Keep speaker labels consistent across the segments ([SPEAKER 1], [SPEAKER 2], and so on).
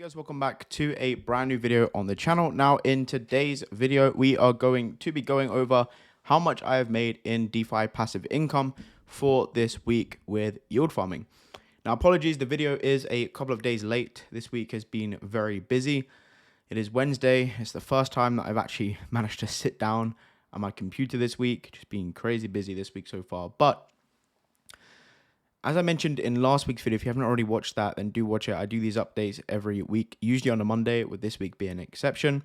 [SPEAKER 1] Guys, welcome back to a brand new video on the channel. Now in today's video we are going to be going over how much I have made in DeFi passive income for this week with yield farming. Now apologies, the video is a couple of days late. This week has been very busy. It is Wednesday. It's the first time that I've actually managed to sit down at my computer this week. Just been crazy busy this week so far, but as I mentioned in last week's video, if you haven't already watched that, then do watch it. I do these updates every week, usually on a Monday, with this week being an exception.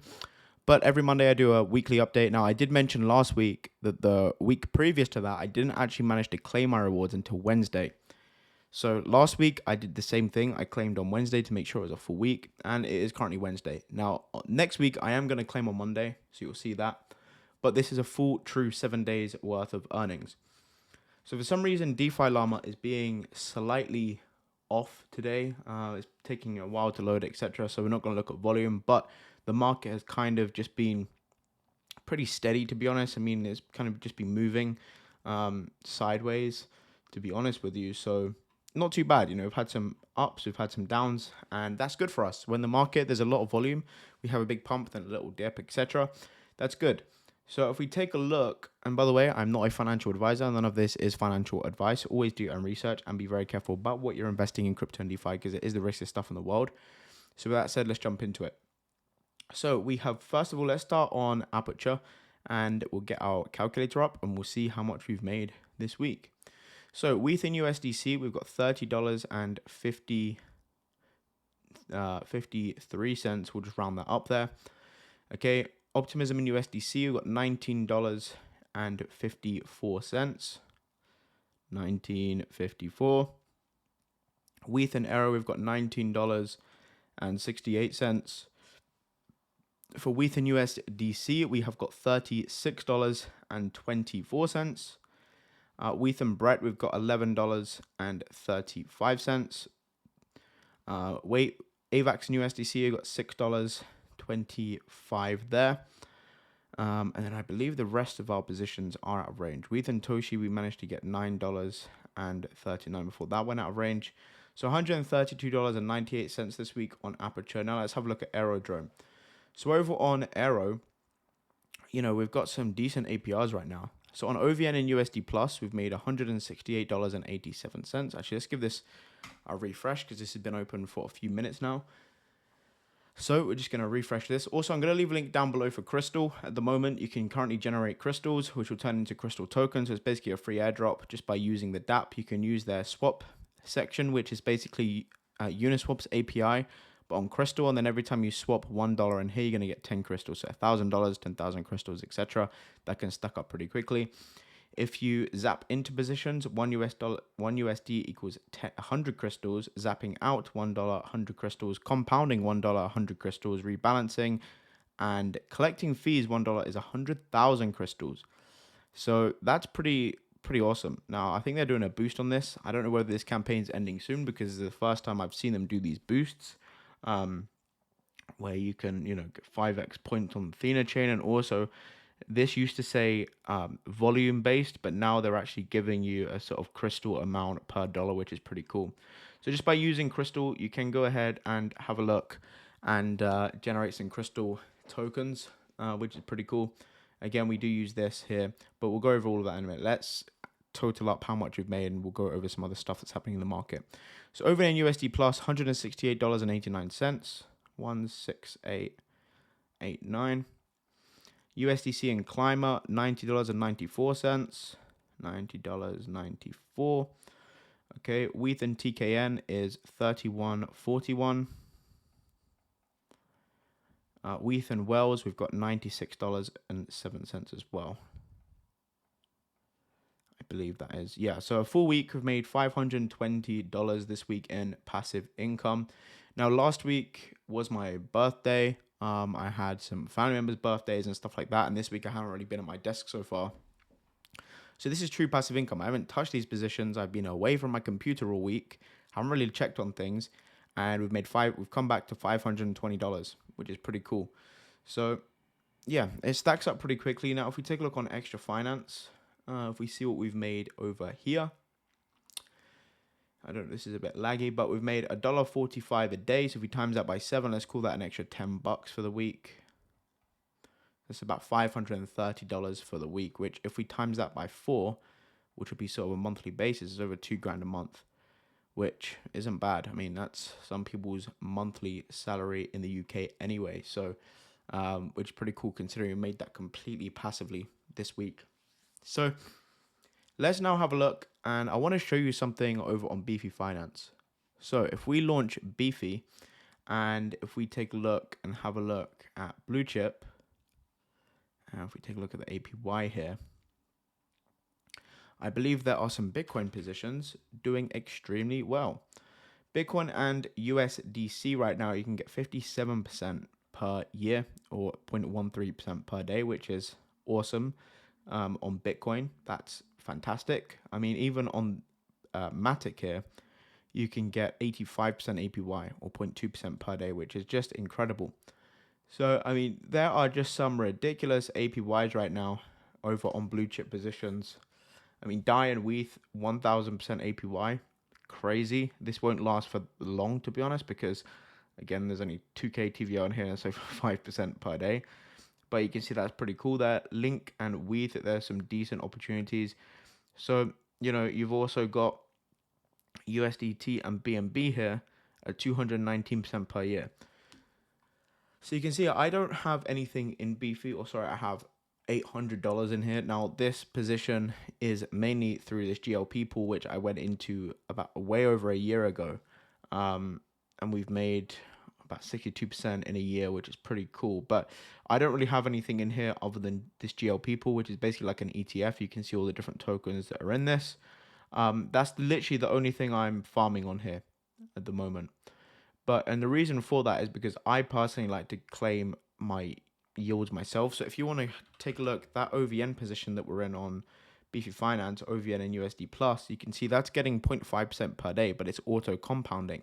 [SPEAKER 1] But every Monday I do a weekly update. Now, I did mention last week that the week previous to that, I didn't actually manage to claim my rewards until Wednesday. So last week, I did the same thing. I claimed on Wednesday to make sure it was a full week, and it is currently Wednesday. Now, next week, I am going to claim on Monday, so you'll see that. But this is a full, true 7 days worth of earnings. So for some reason, DeFi Llama is being slightly off today. It's taking a while to load, etc. So we're not going to look at volume, but the market has kind of just been pretty steady, to be honest. I mean, it's kind of just been moving sideways, to be honest with you. So not too bad. You know, we've had some ups, we've had some downs, and that's good for us. When the market, there's a lot of volume, we have a big pump, then a little dip, etc. That's good. So if we take a look, and by the way, I'm not a financial advisor. None of this is financial advice. Always do your own research and be very careful about what you're investing in crypto and DeFi, because it is the riskiest stuff in the world. So with that said, let's jump into it. So we have, first of all, let's start on Aperture, and we'll get our calculator up and we'll see how much we've made this week. So within USDC, we've got $30.53. We'll just round that up there. Okay. Optimism in USDC, we've got $19.54. 19.54. WETH and Aero, we've got $19.68. For WETH and USDC, we have got $36.24. WETH and Brett, we've got $11.35. AVAX and USDC, we've got $6.25 there. And then I believe the rest of our positions are out of range. WETH and Toshi, we managed to get $9.39 before that went out of range. So $132.98 this week on Aperture. Now let's have a look at Aerodrome. So over on Aero, you know, we've got some decent APRs right now. So on OVN and USD Plus, we've made $168.87. Actually, let's give this a refresh because this has been open for a few minutes now. So we're just going to refresh this. Also, I'm going to leave a link down below for Crystal. At the moment, you can currently generate crystals, which will turn into crystal tokens. So it's basically a free airdrop just by using the DApp. You can use their swap section, which is basically Uniswap's API, but on Crystal. And then every time you swap $1 in here, you're going to get 10 crystals. So $1,000, 10,000 crystals, etc. That can stack up pretty quickly. If you zap into positions, $1 USD equals 100 crystals, zapping out $1, 100 crystals, compounding $1, 100 crystals, rebalancing, and collecting fees $1 is 100,000 crystals. So that's pretty awesome. Now, I think they're doing a boost on this. I don't know whether this campaign's ending soon because it's the first time I've seen them do these boosts, where you can, you know, get 5x points on the Athena chain, and also this used to say volume based, but now they're actually giving you a sort of crystal amount per dollar, which is pretty cool. So just by using crystal, you can go ahead and have a look and generate some crystal tokens, which is pretty cool. Again, we do use this here, but we'll go over all of that in a minute. Let's total up how much we've made, and we'll go over some other stuff that's happening in the market. So over in USD Plus, $168.89, 168.89. USDC and Climber, $90.94, $90.94. Okay, WETH and TKN is $31.41. WETH and Wells, we've got $96.07 as well. I believe that is, yeah. So a full week, we've made $520 this week in passive income. Now, last week was my birthday. I had some family members' birthdays and stuff like that, and this week I haven't really been at my desk so far. So this is true passive income. I haven't touched these positions. I've been away from my computer all week. Haven't really checked on things, and we've come back to $520, which is pretty cool. So yeah, it stacks up pretty quickly. Now, if we take a look on Extra Finance, if we see what we've made over here, I don't know, this is a bit laggy, but we've made $1.45 a day. So if we times that by 7, let's call that an extra $10 for the week. That's about $530 for the week, which if we times that by 4, which would be sort of a monthly basis, is over $2,000 a month, which isn't bad. I mean, that's some people's monthly salary in the UK anyway. So, which is pretty cool considering we made that completely passively this week. So let's now have a look, and I want to show you something over on Beefy Finance. So if we launch Beefy, and if we take a look and have a look at Blue Chip, and if we take a look at the APY here, I believe there are some Bitcoin positions doing extremely well. Bitcoin and USDC right now, you can get 57% per year or 0.13% per day, which is awesome. On Bitcoin, that's fantastic. I mean, even on Matic here, you can get 85% APY or 0.2% per day, which is just incredible. So, I mean, there are just some ridiculous APYs right now over on blue chip positions. I mean, DAI and WETH, 1000% APY. Crazy. This won't last for long, to be honest, because, again, there's only 2K TVL in here, so 5% per day. But you can see that's pretty cool there. Link and WETH, there's some decent opportunities. So, you know, you've also got USDT and BNB here at 219% per year. So you can see I don't have anything in Beefy, or sorry, I have $800 in here. Now this position is mainly through this GLP pool, which I went into about way over a year ago. And we've made about 62% in a year, which is pretty cool. But I don't really have anything in here other than this GLP pool, which is basically like an ETF. You can see all the different tokens that are in this. That's literally the only thing I'm farming on here at the moment. And the reason for that is because I personally like to claim my yields myself. So if you want to take a look, that OVN position that we're in on Beefy Finance, OVN and USD Plus, you can see that's getting 0.5% per day, but it's auto compounding.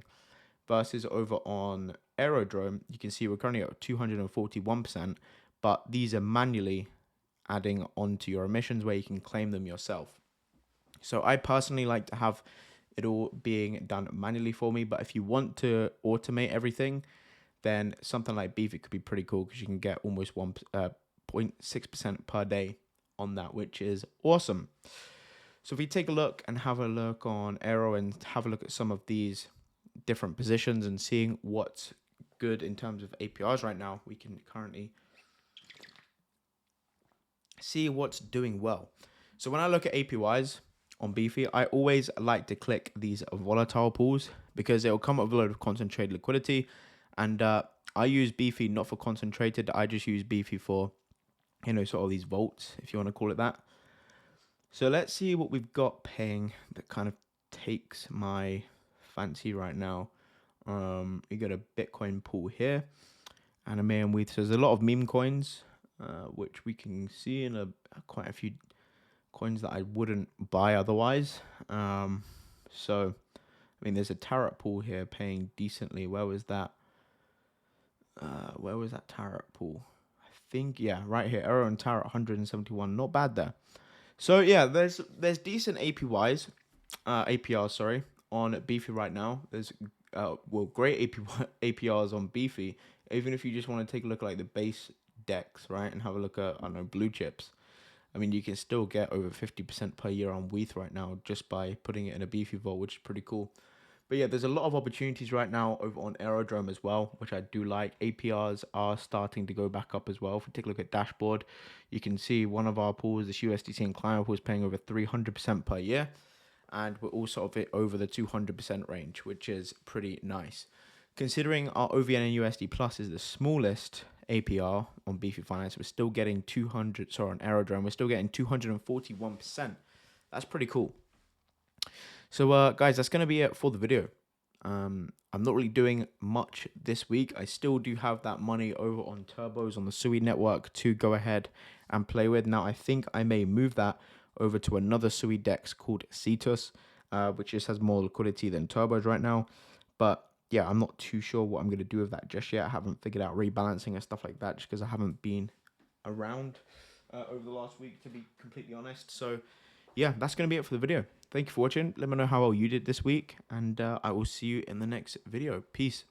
[SPEAKER 1] Versus over on Aerodrome, you can see we're currently at 241%, but these are manually adding onto your emissions where you can claim them yourself. So I personally like to have it all being done manually for me. But if you want to automate everything, then something like Beefy could be pretty cool because you can get almost 1.6% per day on that, which is awesome. So if we take a look and have a look on Aero and have a look at some of these different positions and seeing what's good in terms of APRs right now, we can currently see what's doing well. So when I look at APYs on Beefy, I always like to click these volatile pools because it'll come up with a load of concentrated liquidity. And I use Beefy not for concentrated. I just use Beefy for, you know, sort of these volts, if you want to call it that. So let's see what we've got paying that kind of takes my fancy right now. You got a Bitcoin pool here, and a million WETH. So there's a lot of meme coins, which we can see in quite a few coins that I wouldn't buy otherwise. So I mean, there's a Tarot pool here paying decently. Where was that? Where was that Tarot pool? I think, yeah, right here. Arrow and Tarot 171. Not bad there. So yeah, there's decent APRs, sorry, on Beefy right now. There's great APRs on Beefy. Even if you just want to take a look at like the base decks, right, and have a look at, I don't know, blue chips. I mean, you can still get over 50% per year on WETH right now just by putting it in a Beefy vault, which is pretty cool. But yeah, there's a lot of opportunities right now over on Aerodrome as well, which I do like. APRs are starting to go back up as well. If we take a look at dashboard, you can see one of our pools, this USDC and Climber pool, is paying over 300% per year. And we're also over the 200% range, which is pretty nice. Considering our OVN and USD Plus is the smallest APR on Beefy Finance, we're still getting on Aerodrome, we're still getting 241%. That's pretty cool. So guys, that's going to be it for the video. I'm not really doing much this week. I still do have that money over on Turbos on the Sui network to go ahead and play with. Now, I think I may move that over to another Sui DEX called Cetus, which just has more liquidity than Turbos right now. But yeah, I'm not too sure what I'm going to do with that just yet. I haven't figured out rebalancing and stuff like that just because I haven't been around over the last week, to be completely honest. So yeah, that's going to be it for the video. Thank you for watching. Let me know how well you did this week, and I will see you in the next video. Peace.